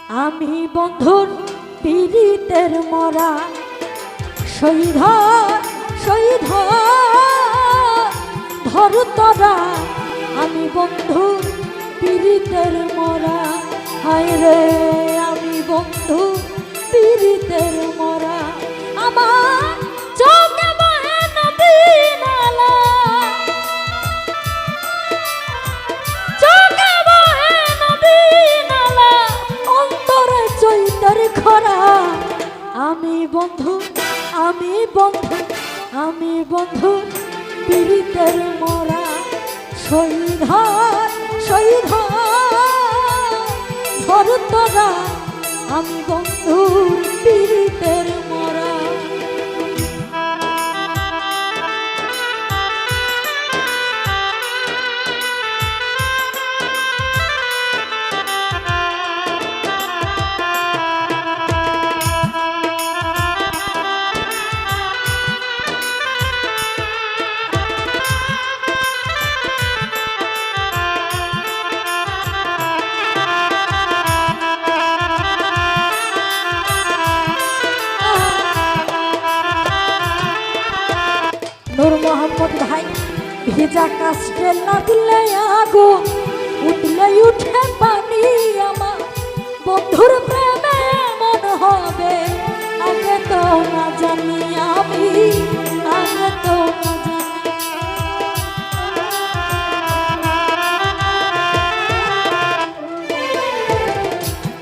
আমি বন্ধুর পীড়িতের মরা শহীদ শহীদ ধর তোরা আমি বন্ধুর পীড়িতের মরা হায় রে আমি বন্ধু পীড়িতের মরা আমার চোখে বহে নদী নালা চোখে বহে নদী নালা অন্তরে চৈতার খরা আমি বন্ধু আমি বন্ধু আমি বন্ধু পীড়িতের মরা শহীদ শহীদ ধর তোরা আমি বন্ধুর পীড়িতের মরা নূর মোহাম্মদ ভাই ভেজা কাস্টে লাগলে আগুন উঠলে উঠে পানি আমার বন্ধুর প্রেমে মন হবে আগে তো না জানি আমি আগে তো না জানি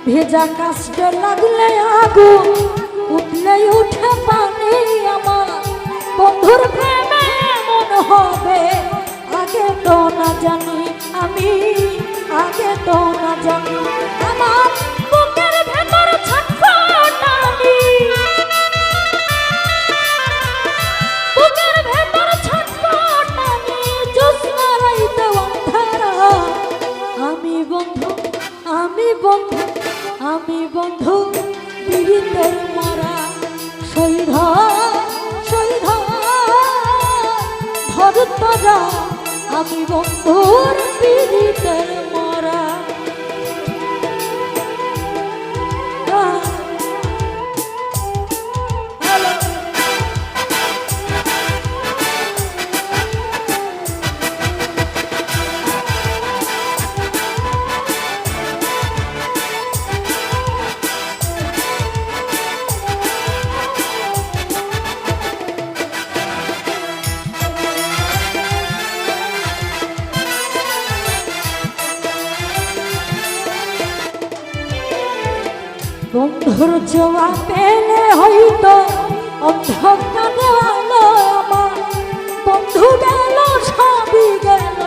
ভেজা কাস্টে লাগলে আগুন উঠলে উঠে পানি আমার বন্ধুর প্রেমে মন হবে আগে তো না জানি আমি আগে তো না জানি আমার বুকের ভেতর ছটফটানি বুকের ভেতর ছটফটানি জ্যোৎস্না রাইতে অন্ধকার আমি বন্ধু আমি বন্ধু আমি বন্ধু পীড়িতের মরা শহীদ শহীদ ধর তোরা আমি বন্ধুর পীড়িতের মরা বন্ধুর জোয়া পেলে হইতো অন্ধকারে আলো আমার বন্ধু গেল সবই গেল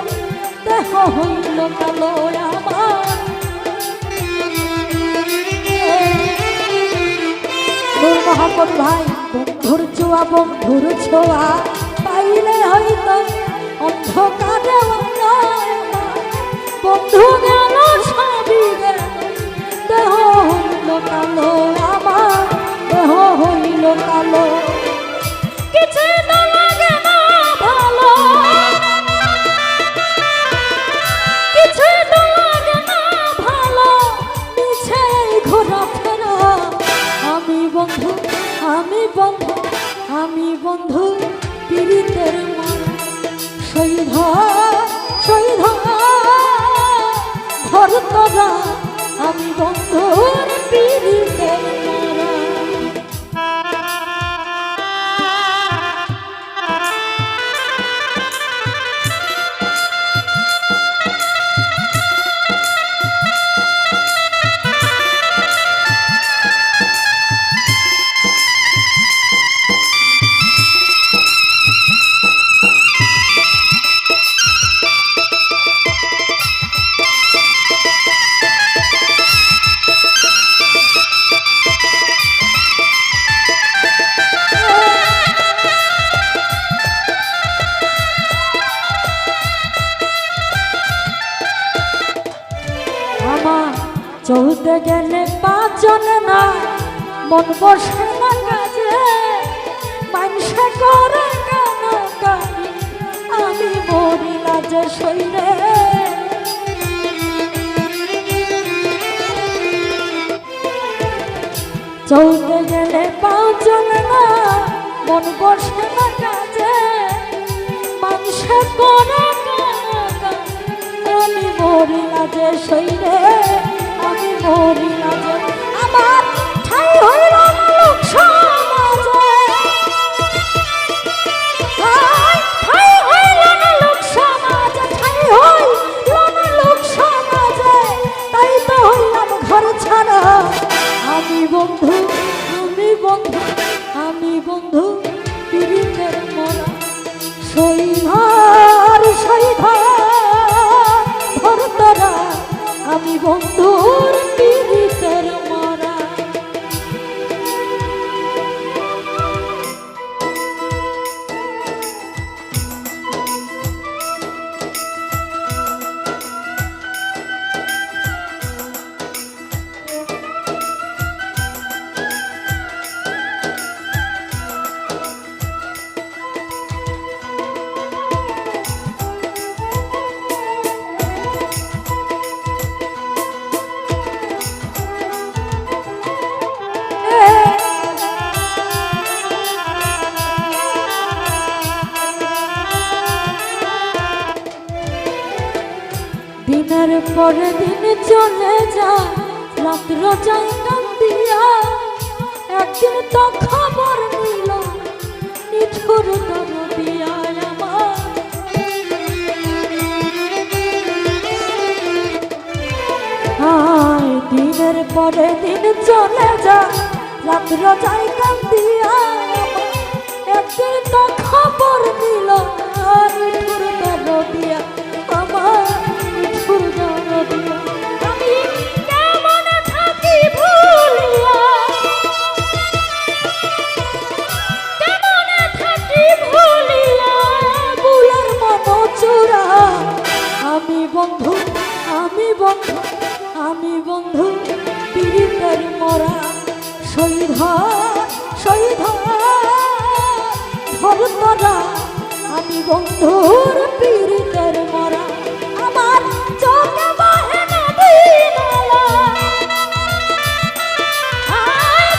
দেহ হইল কালো আমার নূর মোহাম্মদ ভাই বন্ধুর ছোঁয়া পাইলে হইতো অন্ধকারে আলো আমার বন্ধু গেল সবই গেল দেহ হইল কালো আমার দেহ হইল কালো কিছু তো লাগে না ভালো কিছু তো লাগে না ভালো মিছে ঘোরা ফেরা আমি বন্ধু আমি বন্ধু আমি বন্ধু পীড়িতের মরা শহীদ শহীদ ধর তোরা আমি বন্ধুর পীড়িতের মরা চলতে গেলে পাঁচজন না মন বসে না কাজে মানুষে করে কেন কানি আমি মরি লাজে শৈলে চলতে গেলে পাও চলে না, মন বসে না কাজে, মানুষে করে আমি মরি লাজে শৈরে, আমি মরি লাজে। আমার ঠাই হইল না লোক সমাজে, ঠাই হইল না লোক সমাজে, ঠাই হইল না লোক সমাজে, তাই তো হইলাম ঘর ছাড়া। আমি বন্ধু, আমি বন্ধু, আমি বন্ধু পীড়িতের মরা, সৈধার সৈধার ভরতরা, আমি বন্ধুর পীড়িতের মরা। দিনের পরে দিন চলে যায়, রাত্র যায় কান্দিয়া, একদিন তো খবর নিল নিঠুর দরদিয়া আমার। হায় দিনের পরে দিন চলে যায়, রাত্র যায় কান্দিয়া, একদিন তো খবর নিল নিঠুর দরদিয়া আমার। আমি কেমন থাকি ভুলিয়া, কেমন থাকি ভুলিয়া, বুলার মতো চূড়া। আমি বন্ধু, আমি বন্ধু, আমি বন্ধু পীড়িতের মরা, শহীদার শহীদার ভরতরা, আমি বন্ধুর পীড়িতের মরা। আমার চোখে বহে নদী নালা,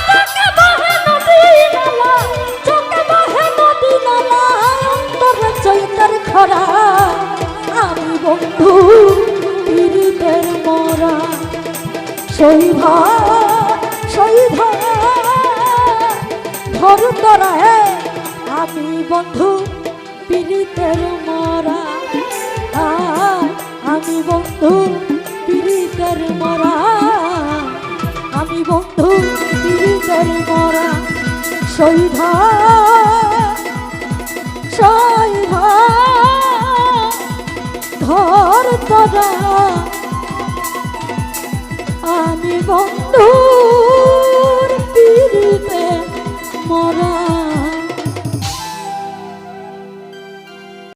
চোখে বহে নদী নালা, চোখে বহে নদী নালা, অন্তরে চৈতার খরা। আমি বন্ধু পীড়িতের মরা, শহীদার শহীদার ভরতরা, আমি বন্ধু পীড়িতের মরা। আমি বন্ধু পীড়িতের মরা, আমি বন্ধু পীড়িতের মরা, শহীদার শহীদার ভরতরা, আমি বন্ধু